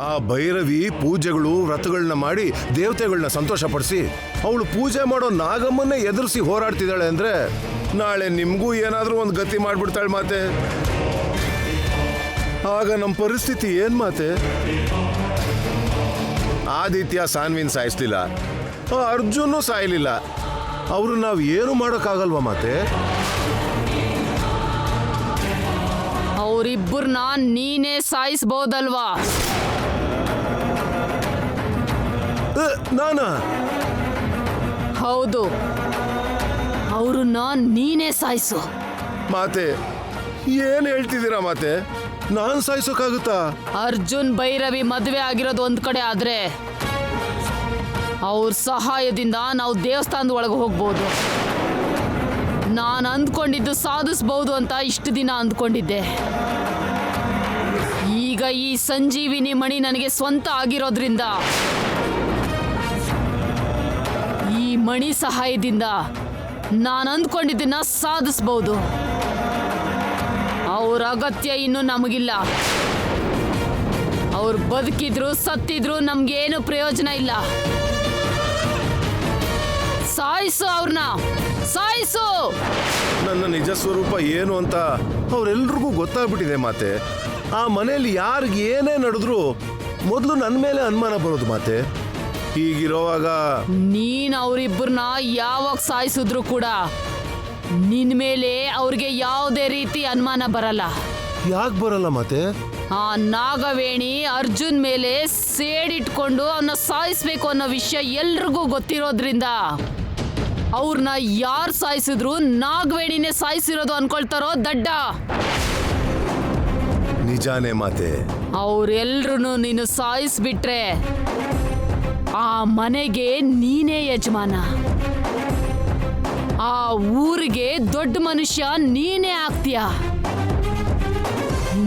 ಆ ಭೈರವಿ ಪೂಜೆಗಳು ವ್ರತಗಳನ್ನ ಮಾಡಿ ದೇವತೆಗಳನ್ನ ಸಂತೋಷಪಡಿಸಿ ಅವಳು ಪೂಜೆ ಮಾಡೋ ನಾಗಮ್ಮನ್ನೇ ಎದುರಿಸಿ ಹೋರಾಡ್ತಿದ್ದಾಳೆ ಅಂದ್ರೆ ನಾಳೆ ನಿಮ್ಗೂ ಏನಾದ್ರೂ ಒಂದು ಗತಿ ಮಾಡ್ಬಿಡ್ತಾಳೆ ಮಾತೆ. ಆಗ ನಮ್ಮ ಪರಿಸ್ಥಿತಿ ಏನ್ ಮಾತೆ? ಆದಿತ್ಯ ಸಾನ್ವಿನ್ ಸಾಯಿಸ್ಲಿಲ್ಲ, ಅರ್ಜುನ್ ಸಾಯ್ಲಿಲ್ಲ, ಅವರು ನಾವು ಏನು ಮಾಡೋಕ್ಕಾಗಲ್ವಾ ಮಾತೆ? ಅವರಿಬ್ಬರನ್ನ ನೀನೇ ಸಾಯಿಸ್ಬೋದಲ್ವಾ? ನಾನಾ? ಹೌದು, ಅವ್ರನ್ನ ನೀನೇ ಸಾಯಿಸು. ಮಾತೆ ಏನ್ ಹೇಳ್ತಿದ್ದೀರಾ ಮಾತೆ? ನಾನ್ ಸಾಯಿಸೋಕ್ಕಾಗುತ್ತಾ? ಅರ್ಜುನ್ ಭೈರವಿ ಮದುವೆ ಆಗಿರೋದು ಒಂದ್ ಕಡೆ ಆದ್ರೆ ಅವ್ರ ಸಹಾಯದಿಂದ ನಾವು ದೇವಸ್ಥಾನದ ಒಳಗೆ ಹೋಗ್ಬೋದು. ನಾನು ಅಂದ್ಕೊಂಡಿದ್ದು ಸಾಧಿಸ್ಬಹುದು ಅಂತ ಇಷ್ಟು ದಿನ ಅಂದ್ಕೊಂಡಿದ್ದೆ. ಈಗ ಈ ಸಂಜೀವಿನಿ ಮಣಿ ನನಗೆ ಸ್ವಂತ ಆಗಿರೋದ್ರಿಂದ ಈ ಮಣಿ ಸಹಾಯದಿಂದ ನಾನು ಅಂದ್ಕೊಂಡಿದ್ದನ್ನ ಸಾಧಿಸ್ಬಹುದು. ಅವ್ರ ಅಗತ್ಯ ಇನ್ನು ನಮಗಿಲ್ಲ. ಅವ್ರು ಬದುಕಿದ್ರು ಸತ್ತಿದ್ರು ನಮ್ಗೇನು ಪ್ರಯೋಜನ ಇಲ್ಲ. ಸಾಯಿಸು, ಅವ್ರನ್ನ ಸಾಯಿಸು. ನನ್ನ ನಿಜ ಸ್ವರೂಪ ಏನು ಅಂತ ಅವರೆಲ್ರಿಗೂ ಗೊತ್ತಾಗ್ಬಿಟ್ಟಿದೆ ಮಾತೆ. ಆ ಮನೆಯಲ್ಲಿ ಯಾರಿಗೆ ಏನೇ ನಡೆದ್ರು ಮೊದಲು ನನ್ನ ಮೇಲೆ ಅನುಮಾನ ಬರೋದು ಮಾತೆ. ಹೀಗಿರೋವಾಗ ನೀನ್ ಅವರಿಬ್ಬರನ್ನ ಯಾವಾಗ ಸಾಯಿಸಿದ್ರು ಕೂಡ ನಿನ್ ಮೇಲೆ ಅವ್ರಿಗೆ ಯಾವುದೇ ರೀತಿ ಅನುಮಾನ ಬರಲ್ಲ. ಯಾಕೆ ಬರಲ್ಲ ಮಾತೆ? ಆ ನಾಗವೇಣಿ ಅರ್ಜುನ್ ಮೇಲೆ ಸೇಡಿಟ್ಕೊಂಡು ಅವನ್ನ ಸಾಯಿಸ್ಬೇಕು ಅನ್ನೋ ವಿಷಯ ಎಲ್ರಿಗೂ ಗೊತ್ತಿರೋದ್ರಿಂದ ಅವ್ರನ್ನ ಯಾರು ಸಾಯಿಸಿದ್ರು ನಾಗವೇಣಿನೇ ಸಾಯಿಸಿರೋದು ಅನ್ಕೊಳ್ತಾರೋ ದಡ್ಡ. ನಿಜಾನೇ ಮಾತೆ. ಅವ್ರೆಲ್ರೂ ನೀನು ಸಾಯಿಸ್ಬಿಟ್ರೆ ಆ ಮನೆಗೆ ನೀನೇ ಯಜಮಾನ, ಆ ಊರಿಗೆ ದೊಡ್ಡ ಮನುಷ್ಯ ನೀನೇ ಆಗ್ತೀಯ.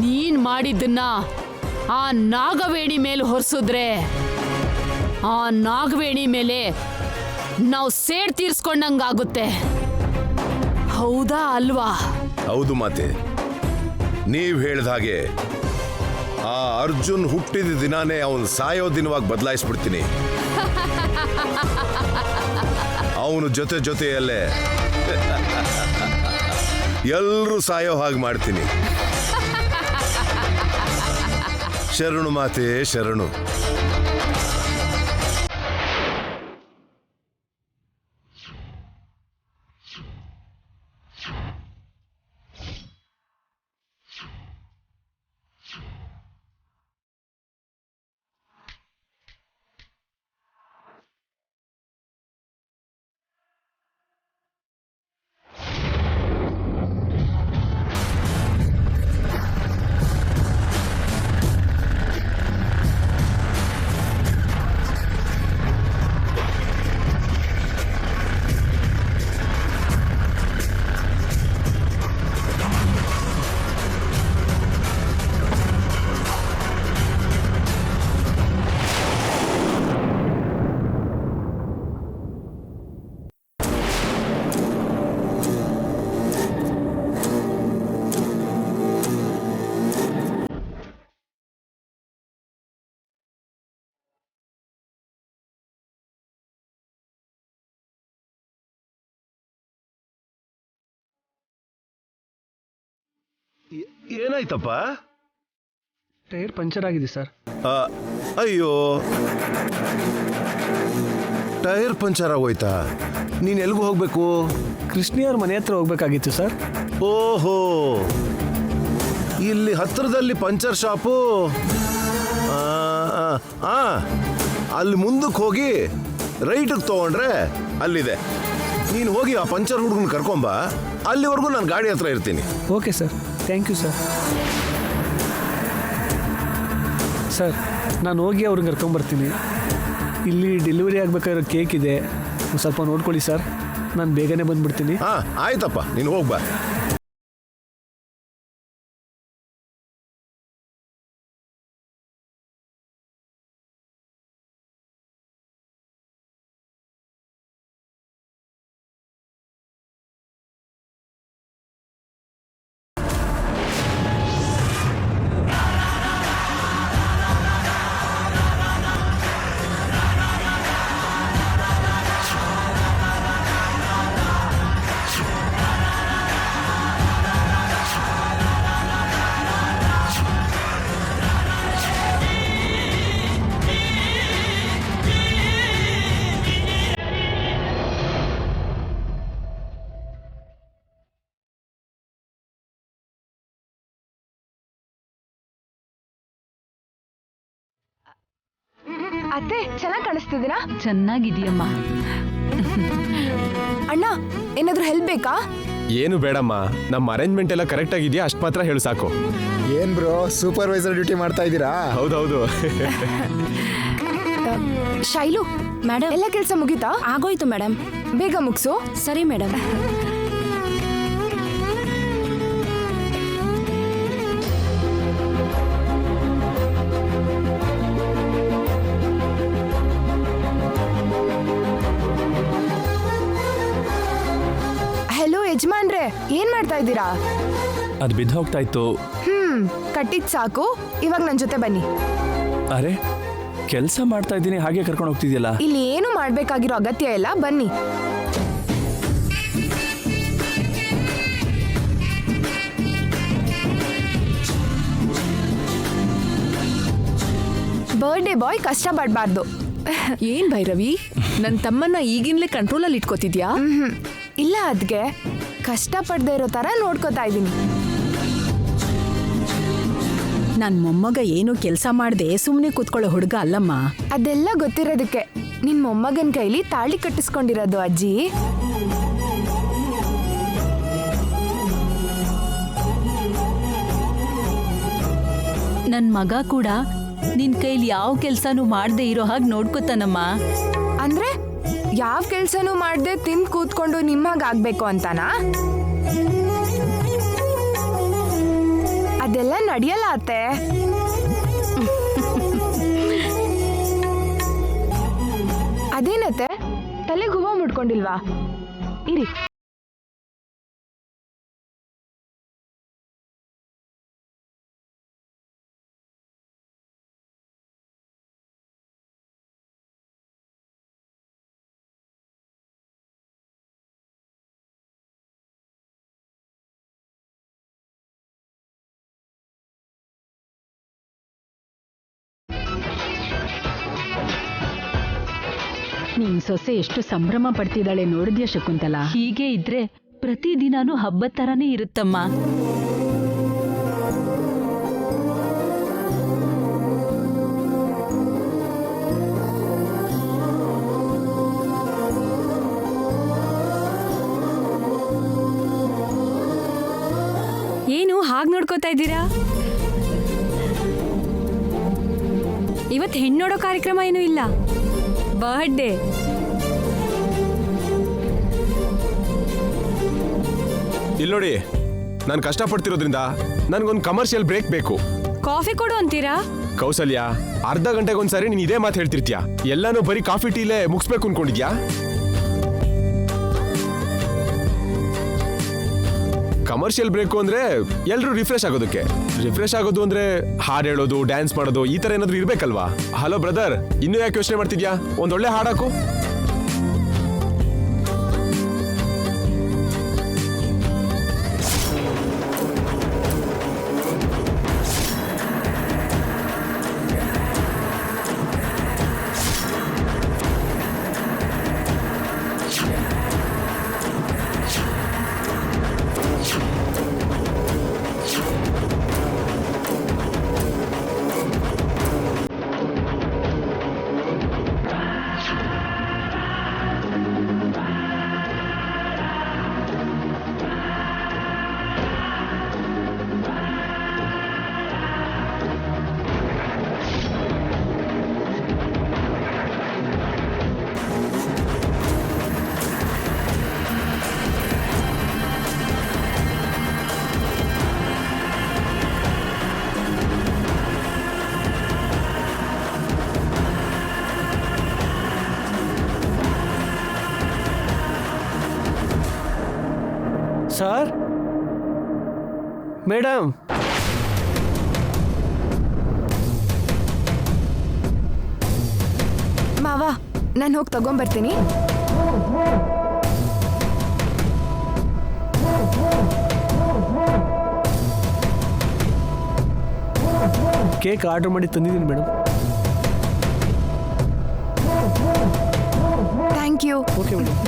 ನೀನ್ ಮಾಡಿದ್ದನ್ನ ಆ ನಾಗವೇಣಿ ಮೇಲೆ ಹೊರಿಸಿದ್ರೆ ಆ ನಾಗವೇಣಿ ಮೇಲೆ ನಾವು ಸೇಡ್ ತೀರ್ಸ್ಕೊಂಡಂಗಾಗುತ್ತೆ. ಹೌದಾ ಅಲ್ವಾ? ಹೌದು ಮಾತೆ, ನೀವ್ ಹೇಳ್ದ ಹಾಗೆ ಆ ಅರ್ಜುನ್ ಹುಟ್ಟಿದ ದಿನಾನೇ ಅವನು ಸಾಯೋ ದಿನವಾಗಿ ಬದಲಾಯಿಸ್ಬಿಡ್ತೀನಿ. ಅವನು ಜೊತೆಯಲ್ಲೇ ಎಲ್ಲರೂ ಸಾಯೋ ಹಾಗೆ ಮಾಡ್ತೀನಿ. ಶರಣು ಮಾತೆ, ಶರಣು. ಏನಾಯ್ತಪ್ಪ? ಟೈರ್ ಪಂಚರ್ ಆಗಿದೆ ಸರ್. ಅಯ್ಯೋ, ಟೈರ್ ಪಂಚರ್ ಆಗೋಯ್ತಾ? ನೀನ್ ಎಲ್ಗೂ ಹೋಗ್ಬೇಕು? ಕೃಷ್ಣಿಯವ್ರ ಮನೆ ಹತ್ರ ಹೋಗ್ಬೇಕಾಗಿತ್ತು ಸರ್. ಓಹೋ, ಇಲ್ಲಿ ಹತ್ರದಲ್ಲಿ ಪಂಚರ್ ಶಾಪು. ಅಲ್ಲಿ ಮುಂದಕ್ಕೆ ಹೋಗಿ ರೈಟಿಗೆ ತಗೊಂಡ್ರೆ ಅಲ್ಲಿದೆ. ನೀನು ಹೋಗಿ ಆ ಪಂಚರ್ ಹುಡುಗನ ಕರ್ಕೊಂಬ. ಅಲ್ಲಿವರೆಗೂ ನಾನು ಗಾಡಿ ಹತ್ರ ಇರ್ತೀನಿ. Okay sir, thank you sir. Sir, ನಾನು ಹೋಗಿ ಅವ್ರಿಗೆ ಕರ್ಕೊಂಬರ್ತೀನಿ. ಇಲ್ಲಿ ಡೆಲಿವರಿ ಆಗಬೇಕಾಗಿರೋ ಕೇಕ್ ಇದೆ, ಸ್ವಲ್ಪ ನೋಡ್ಕೊಳ್ಳಿ ಸರ್. ನಾನು ಬೇಗನೆ ಬಂದ್ಬಿಡ್ತೀನಿ. ಆಯ್ತಪ್ಪ, ನೀನು ಹೋಗ್ಬಾ. ಅತ್ತೆ ಚೆನ್ನಾಗಿ ಕಾಣಿಸ್ತಿದ್ದೀರಾ? ಚೆನ್ನಾಗಿದೆಯಮ್ಮ. ಅಣ್ಣ ಏನಾದ್ರೂ ಹೆಲ್ಪ್ ಬೇಕಾ? ಏನು ಬೇಡಮ್ಮ, ನಮ್ಮ ಅರೇಂಜ್ಮೆಂಟ್ ಎಲ್ಲ ಕರೆಕ್ಟ್ ಆಗಿದೆಯಾ ಅಷ್ಟು ಮಾತ್ರ ಹೇಳು ಸಾಕು. ಏನ್ ಬ್ರೋ ಸೂಪರ್ವೈಸರ್ ಡ್ಯೂಟಿ ಮಾಡ್ತಾ ಇದ್ದೀರಾ? ಹೌದೌದು. ಶೈಲು ಮೇಡಮ್, ಎಲ್ಲ ಕೆಲಸ ಮುಗೀತಾ? ಆಗೋಯ್ತು ಮೇಡಮ್. ಬೇಗ ಮುಗಿಸು. ಸರಿ ಮೇಡಮ್. ಹೆಲೋ ಯಜಮಾನ್ರೆ, ಏನ್ ಮಾಡ್ತಾ ಇದ್ದೀರಾ? ಅದು ಬಿದ್ದು ಹೋಗ್ತಾ ಇತ್ತು. ಕಟ್ಟಿದ್ ಸಾಕು, ಇವಾಗ ನನ್ ಜೊತೆ ಬನ್ನಿ. ಅರೆ, ಕೆಲಸ ಮಾಡ್ತಾ ಇದ್ದೀನಿ, ಹಾಗೆ ಕರ್ಕೊಂಡು ಹೋಗ್ತಿದ್ಯಲ್ಲ. ಇಲ್ಲಿ ಏನು ಮಾಡ್ಬೇಕಾಗಿರೋ ಅಗತ್ಯ ಇಲ್ಲ, ಬನ್ನಿ. ಬರ್ಡೇ ಬಾಯ್ ಕಷ್ಟ ಪಡ್ಬಾರ್ದು. ಏನ್ ಭೈರವಿ, ನನ್ನ ತಮ್ಮನ್ನ ಈಗಿನ್ಲೇ ಕಂಟ್ರೋಲಲ್ಲಿ ಇಟ್ಕೋತಿದ್ಯಾ? ಇಲ್ಲ ಅದ್ಗೆ ಕಷ್ಟ ಪಡ್ದೇ ಇರೋ ತರ ನೋಡ್ಕೋತಾ ಇದ್ದೀನಿ. ನನ್ ಮೊಮ್ಮಗ ಏನು ಕೆಲಸ ಮಾಡದೆ ಸುಮ್ಮನೆ ಕೂತ್ಕೊಳ್ಳೋ ಹುಡುಗ ಅಲ್ಲಮ್ಮ. ಅದೆಲ್ಲ ಗೊತ್ತಿರೋದಕ್ಕೆ ನಿನ್ ಮೊಮ್ಮಗನ್ ಕೈಲಿ ತಾಳಿ ಕಟ್ಟಿಸ್ಕೊಂಡಿರೋದು ಅಜ್ಜಿ. ನನ್ ಮಗ ಕೂಡ ನಿನ್ ಕೈಲಿ ಯಾವ ಕೆಲ್ಸಾನು ಮಾಡ್ದೆ ಇರೋ ಹಾಗೆ ನೋಡ್ಕೋತಾನಮ್ಮ. ಅಂದ್ರೆ ಯಾವ ಕೆಲ್ಸನೂ ಮಾಡ್ದೆ ತಿಂದ್ ಕೂತ್ಕೊಂಡು ನಿಮ್ಮಾಗ ಆಗ್ಬೇಕು ಅಂತಾನಾ? ಅದೆಲ್ಲ ನಡೆಯಲ್ಲ ಅತ್ತೆ. ಅದೇನತ್ತೆ ತಲೆಗೆ ಹೂವ ಮುಡ್ಕೊಂಡಿಲ್ವಾ? ಇರಿ. ನಿನ್ ಸೊಸೆ ಎಷ್ಟು ಸಂಭ್ರಮ ಪಡ್ತಿದ್ದಾಳೆ ನೋಡಿದ್ಯಾ ಶಕುಂತಲಾ? ಹೀಗೆ ಇದ್ರೆ ಪ್ರತಿದಿನಾನು ಹಬ್ಬದ ತರಾನೇ ಇರುತ್ತಮ್ಮ. ಏನು ಹಾಗೆ ನೋಡ್ಕೋತಾ ಇದ್ದೀರಾ? ಇವತ್ತು ಹೆಣ್ಣು ನೋಡೋ ಕಾರ್ಯಕ್ರಮ ಏನೂ ಇಲ್ಲ, ಬರ್ಡೇ. ಇಲ್ಲಿ ನೋಡಿ, ನಾನು ಕಷ್ಟಪಡ್ತಿರೋದ್ರಿಂದ ನನಗೊಂದು ಕಮರ್ಷಿಯಲ್ ಬ್ರೇಕ್ ಬೇಕು. ಕಾಫಿ ಕೊಡು ಅಂತೀರಾ? ಕೌಸಲ್ಯ, ಅರ್ಧ ಗಂಟೆಗೊಂದ್ಸರಿ ನೀನು ಇದೇ ಮಾತು ಹೇಳ್ತಿರ್ತೀಯ. ಎಲ್ಲಾನು ಬರೀ ಕಾಫಿ ಟೀಲೇ ಮುಗಿಸ್ಬೇಕು ಅನ್ಕೊಂಡಿದ್ಯಾ? ಕಮರ್ಷಿಯಲ್ ಬ್ರೇಕು ಅಂದ್ರೆ ಎಲ್ಲರೂ ರಿಫ್ರೆಶ್ ಆಗೋದಕ್ಕೆ. ರಿಫ್ರೆಶ್ ಆಗೋದು ಅಂದ್ರೆ ಹಾಡು ಹೇಳೋದು, ಡ್ಯಾನ್ಸ್ ಮಾಡೋದು, ಈ ತರ ಏನಾದ್ರು ಇರ್ಬೇಕಲ್ವಾ? ಹಲೋ ಬ್ರದರ್, ಇನ್ನೂ ಯಾಕೆ ಯೋಚನೆ ಮಾಡ್ತಿದ್ಯಾ? ಒಂದೊಳ್ಳೆ ಹಾಡಾಕು. ಸರ್, ಮೇಡಮ್, ಮಾವ ನಾನು ಹೋಗಿ ತಗೊಂಬರ್ತೀನಿ. ಕೇಕ್ ಆರ್ಡರ್ ಮಾಡಿ ತಂದಿದ್ದೀನಿ madam. Thank you. Okay madam.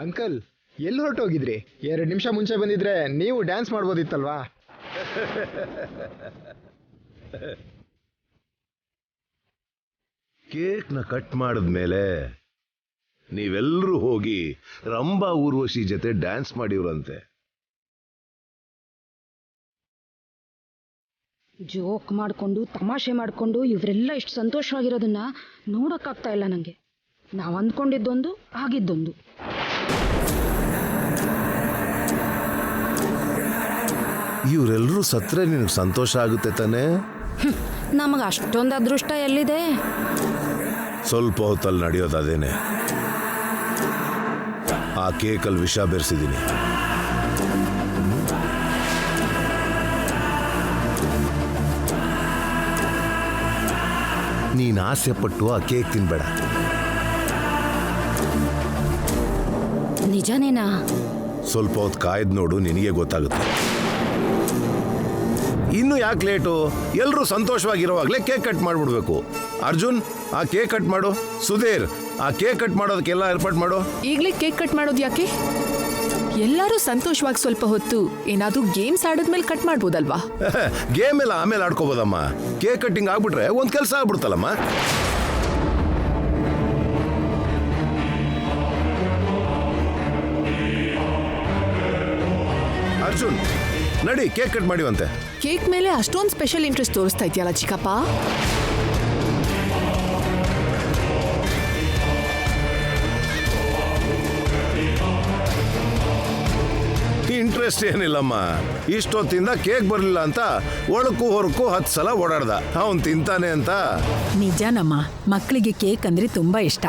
Uncle ಎಲ್ಲಿ ಹೊರಟೋಗಿದ್ರಿ? 2 ನಿಮಿಷ ಮುಂಚೆ ಬಂದಿದ್ರೆ ನೀವು ಡ್ಯಾನ್ಸ್ ಮಾಡ್ಬೋದಿತ್ತಲ್ವಾ? ಕೇಕ್ನ ಕಟ್ ಮಾಡಿದ್ಮೇಲೆ ನೀವೆಲ್ಲರೂ ಹೋಗಿ ರಂಭಾ ಊರ್ವಶಿ ಜೊತೆ ಡ್ಯಾನ್ಸ್ ಮಾಡಿವ್ರಂತೆ. ಜೋಕ್ ಮಾಡಿಕೊಂಡು ತಮಾಷೆ ಮಾಡಿಕೊಂಡು ಇವರೆಲ್ಲ ಇಷ್ಟು ಸಂತೋಷವಾಗಿರೋದನ್ನ ನೋಡೋಕ್ಕಾಗ್ತಾ ಇಲ್ಲ ನನಗೆ. ನಾವು ಅಂದ್ಕೊಂಡಿದ್ದೊಂದು ಆಗಿದ್ದೊಂದು. ಇವರೆಲ್ಲರೂ ಸತ್ರೆ ನಿನಗೆ ಸಂತೋಷ ಆಗುತ್ತೆ ತಾನೇ? ನಮಗೆ ಅಷ್ಟೊಂದು ಅದೃಷ್ಟ ಎಲ್ಲಿದೆ? ಸ್ವಲ್ಪ ಹೊತ್ತಲ್ಲಿ ನಡೆಯೋದು ಅದೇನೆ. ಆ ಕೇಕಲ್ಲಿ ವಿಷ ಬೆರೆಸಿದ್ದೀನಿ. ನೀನು ಆಸೆ ಪಟ್ಟು ಆ ಕೇಕ್ ತಿನ್ಬೇಡ. ನಿಜನೇನಾ? ಸ್ವಲ್ಪ ಹೊತ್ತು ಕಾಯ್ದು ನೋಡು, ನಿನಗೆ ಗೊತ್ತಾಗುತ್ತೆ. ಇನ್ನು ಯಾಕೆ ಲೇಟು? ಎಲ್ಲರೂ ಸಂತೋಷವಾಗಿರೋವಾಗಲೇ ಕೇಕ್ ಕಟ್ ಮಾಡಿಬಿಡ್ಬೇಕು. ಅರ್ಜುನ್, ಆ ಕೇಕ್ ಕಟ್ ಮಾಡು. ಸುಧೀರ್, ಆ ಕೇಕ್ ಕಟ್ ಮಾಡೋದಕ್ಕೆಲ್ಲ ಏರ್ಪಾಟ್ ಮಾಡು. ಈಗಲೇ ಕೇಕ್ ಕಟ್ ಮಾಡೋದು ಯಾಕೆ? ಎಲ್ಲರೂ ಸಂತೋಷವಾಗಿ ಸ್ವಲ್ಪ ಹೊತ್ತು ಏನಾದ್ರೂ ಗೇಮ್ಸ್ ಆಡಿದ್ಮೇಲೆ ಕಟ್ ಮಾಡ್ಬೋದಲ್ವಾ? ಗೇಮ್ ಎಲ್ಲ ಆಮೇಲೆ ಆಡ್ಕೋಬೋದಮ್ಮ. ಕೇಕ್ ಕಟ್ಟಿಂಗ್ ಆಗ್ಬಿಟ್ರೆ ಒಂದು ಕೆಲಸ ಆಗ್ಬಿಡ್ತಲ್ಲಮ್ಮ. ಅರ್ಜುನ್, ನಡಿ ಕೇಕ್ ಕಟ್ ಮಾಡಿವಂತೆ. ಕೇಕ್ ಮೇಲೆ ಅಷ್ಟೊಂದು ಸ್ಪೆಷಲ್ ಇಂಟ್ರೆಸ್ಟ್ ತೋರಿಸ್ತಾ ಇದೆಯಲ್ಲ ಚಿಕ್ಕಪ್ಪ? ಇಂಟ್ರೆಸ್ಟ್ ಏನಿಲ್ಲಮ್ಮ. ಇಷ್ಟೊತ್ತಿಂದ ಕೇಕ್ ಬರಲಿಲ್ಲ ಅಂತ ಒಳಕ್ಕೂ ಹೊರಕ್ಕೂ 10 ಸಲ ಓಡಾಡ್ದ. ಅವನು ತಿಂತಾನೆ ಅಂತ. ನಿಜನಮ್ಮ, ಮಕ್ಕಳಿಗೆ ಕೇಕ್ ಅಂದ್ರೆ ತುಂಬಾ ಇಷ್ಟ.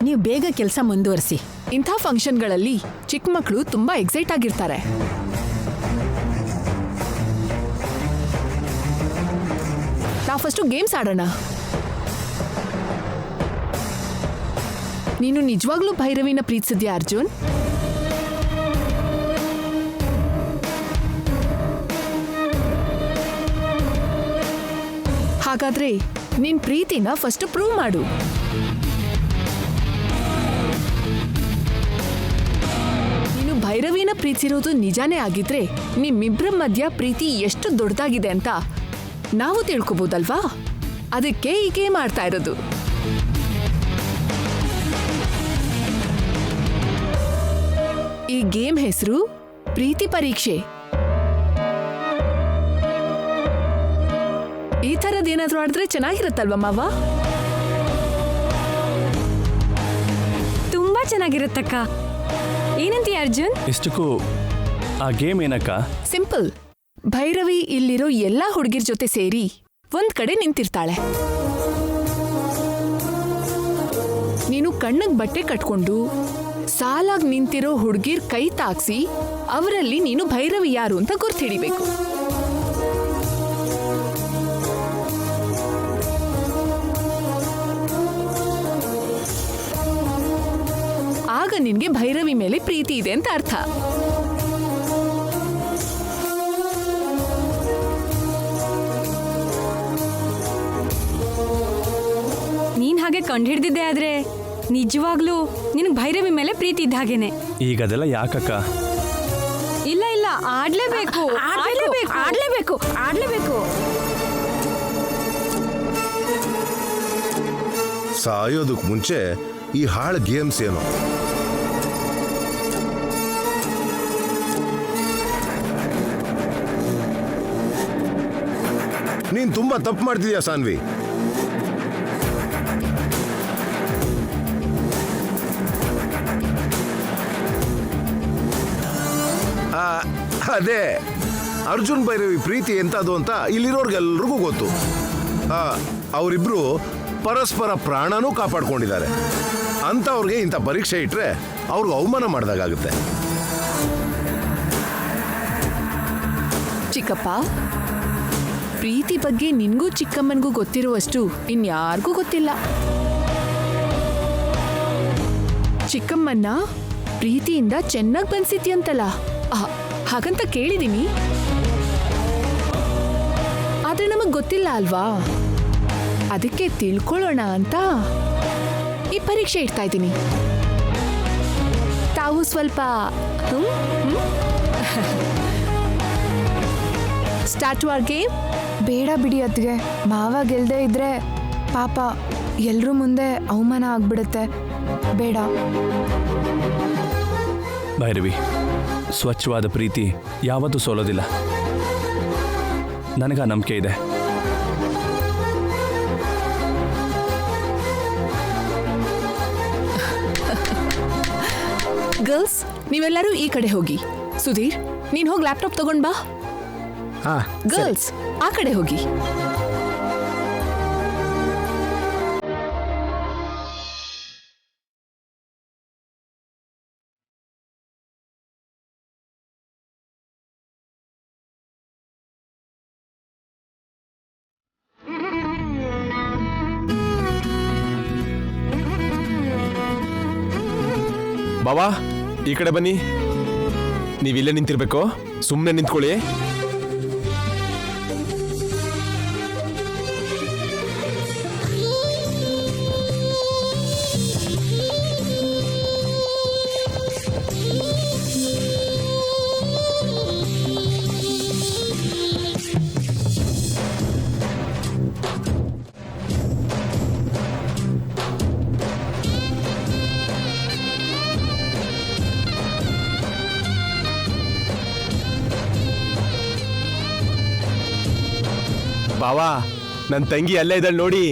ನೀವು ಬೇಗ ಕೆಲಸ ಮುಂದುವರಿಸಿ. ಇಂಥ ಫಂಕ್ಷನ್ಗಳಲ್ಲಿ ಚಿಕ್ಕ ಮಕ್ಕಳು ತುಂಬಾ ಎಕ್ಸೈಟ್ ಆಗಿರ್ತಾರೆ. ನಾವು ಫಸ್ಟು ಗೇಮ್ಸ್ ಆಡೋಣ. ನೀನು ನಿಜವಾಗ್ಲೂ ಭೈರವಿನ ಪ್ರೀತಿಸಿದ್ಯಾ ಅರ್ಜುನ್? ಹಾಗಾದ್ರೆ ನಿನ್ ಪ್ರೀತಿನ ಫಸ್ಟ್ ಪ್ರೂವ್ ಮಾಡು. ನೀನು ಭೈರವಿನ ಪ್ರೀತಿಸಿರೋದು ನಿಜಾನೇ ಆಗಿದ್ರೆ ನಿಮ್ಮಿಬ್ಬರ ಮಧ್ಯ ಪ್ರೀತಿ ಎಷ್ಟು ದೊಡ್ಡದಾಗಿದೆ ಅಂತ ನಾವು ತಿಳ್ಕೊಬೋದಲ್ವಾ? ಅದಕ್ಕೆ ಈ ಗೇಮ್ ಆಡ್ತಾ ಇರೋದು. ಈ ಗೇಮ್ ಹೆಸರು ಪ್ರೀತಿ ಪರೀಕ್ಷೆ. ಈ ಥರದ್ದೇನಾದ್ರೂ ಆಡಿದ್ರೆ ಚೆನ್ನಾಗಿರುತ್ತಲ್ವ ಮಾವ? ತುಂಬಾ ಚೆನ್ನಾಗಿರುತ್ತಕ್ಕ. ಏನಂತೀಯ ಅರ್ಜುನ್? ಇಷ್ಟಕ್ಕೂ ಆ ಗೇಮ್ ಏನಕ್ಕ? ಸಿಂಪಲ್. ಭೈರವಿ ಇಲ್ಲಿರೋ ಎಲ್ಲಾ ಹುಡುಗಿರ್ ಜೊತೆ ಸೇರಿ ಒಂದ್ ಕಡೆ ನಿಂತಿರ್ತಾಳೆ. ನೀನು ಕಣ್ಣಿಗೆ ಬಟ್ಟೆ ಕಟ್ಕೊಂಡು ಸಾಲಾಗಿ ನಿಂತಿರೋ ಹುಡುಗಿರ್ ಕೈ ತಾಕ್ಸಿ ಅವರಲ್ಲಿ ನೀನು ಭೈರವಿ ಯಾರು ಅಂತ ಗುರ್ತು ಹಿಡಿಬೇಕು. ಆಗ ನಿನ್ಗೆ ಭೈರವಿ ಮೇಲೆ ಪ್ರೀತಿ ಇದೆ ಅಂತ ಅರ್ಥ. ನೀನ್ ಹಾಗೆ ಕಂಡುಹಿಡ್ದಿದ್ದೆ ಆದ್ರೆ ನಿಜವಾಗ್ಲೂ ನಿನಗೆ ಭೈರವಿ ಮೇಲೆ ಪ್ರೀತಿ ಇದ್ದ ಹಾಗೇನೆ. ಈಗ ಅದೆಲ್ಲ ಯಾಕಕ್ಕ? ಇಲ್ಲ ಇಲ್ಲ, ಆಡ್ಲೇಬೇಕು ಆಡ್ಲೇಬೇಕು ಆಡ್ಲೇಬೇಕು ಆಡ್ಲೇಬೇಕು. ಸಾಯೋದಕ್ಕೆ ಮುಂಚೆ ಈ ಹಾಳು ಗೇಮ್ಸ್ ಏನು? ನೀನ್ ತುಂಬಾ ತಪ್ಪು ಮಾಡ್ತಿದ್ಯಾ ಸಾನ್ವಿ. ಅದೇ ಅರ್ಜುನ್ ಭೈರವಿ ಪ್ರೀತಿ ಎಂತದು ಅಂತ ಇಲ್ಲಿರೋರ್ಗೆಲ್ರಿಗೂ ಗೊತ್ತು. ಅವರಿಬ್ರು ಪರಸ್ಪರ ಪ್ರಾಣನೂ ಕಾಪಾಡ್ಕೊಂಡಿದ್ದಾರೆ ಅಂತ ಅವ್ರಿಗೆ ಇಂಥ ಪರೀಕ್ಷೆ ಇಟ್ರೆ ಅವ್ರಿಗೆ ಅವಮಾನ ಮಾಡಿದಾಗುತ್ತೆ. ಚಿಕ್ಕಪ್ಪ, ಪ್ರೀತಿ ಬಗ್ಗೆ ನಿನ್ಗೂ ಚಿಕ್ಕಮ್ಮನಿಗೂ ಗೊತ್ತಿರುವಷ್ಟು ಇನ್ಯಾರಿಗೂ ಗೊತ್ತಿಲ್ಲ. ಚಿಕ್ಕಮ್ಮನ್ನ ಪ್ರೀತಿಯಿಂದ ಚೆನ್ನಾಗಿ ಬನ್ಸಿದ್ಯಂತಲ್ಲ, ಹಾಗಂತ ಕೇಳಿದೀನಿ. ಆದ್ರೆ ನಮಗ್ ಗೊತ್ತಿಲ್ಲ ಅಲ್ವಾ? ಅದಕ್ಕೆ ತಿಳ್ಕೊಳ್ಳೋಣ ಅಂತ ಈ ಪರೀಕ್ಷೆ ಇಡ್ತಾ ಇದ್ದೀನಿ. ತಾವು ನಾವು ಸ್ವಲ್ಪ ಸ್ಟಾರ್ಟ್ ಅವರ್ ಗೇಮ್. ಬೇಡ ಬಿಡಿ ಅತ್ಗೆ, ಮಾವ ಗೆಲ್ದೇ ಇದ್ರೆ ಪಾಪ ಎಲ್ರೂ ಮುಂದೆ ಅವಮಾನ ಆಗ್ಬಿಡುತ್ತೆ. ಬೇಡ. ಭೈರವಿ, ಸ್ವಚ್ಛವಾದ ಪ್ರೀತಿ ಯಾವತ್ತೂ ಸೋಲೋದಿಲ್ಲ. ನನಗ ನಂಬಿಕೆ ಇದೆ. ಗರ್ಲ್ಸ್, ನೀವೆಲ್ಲರೂ ಈ ಕಡೆ ಹೋಗಿ. ಸುಧೀರ್, ನೀನ್ ಹೋಗಿ ಲ್ಯಾಪ್ಟಾಪ್ ತಗೊಂಡ್ ಬಾ. ಗರ್ಲ್ಸ್, ಆ ಕಡೆ ಹೋಗಿ. ಬಾವಾ, ಈ ಕಡೆ ಬನ್ನಿ. ನೀವಿಲ್ಲೇ ನಿಂತಿರ್ಬೇಕು, ಸುಮ್ಮನೆ ನಿಂತ್ಕೊಳ್ಳಿ. ಬಾವಾ, ನನ್ನ ತಂಗಿ ಅಲ್ಲೇ ಇದ್ದಾಳೆ ನೋಡಿ.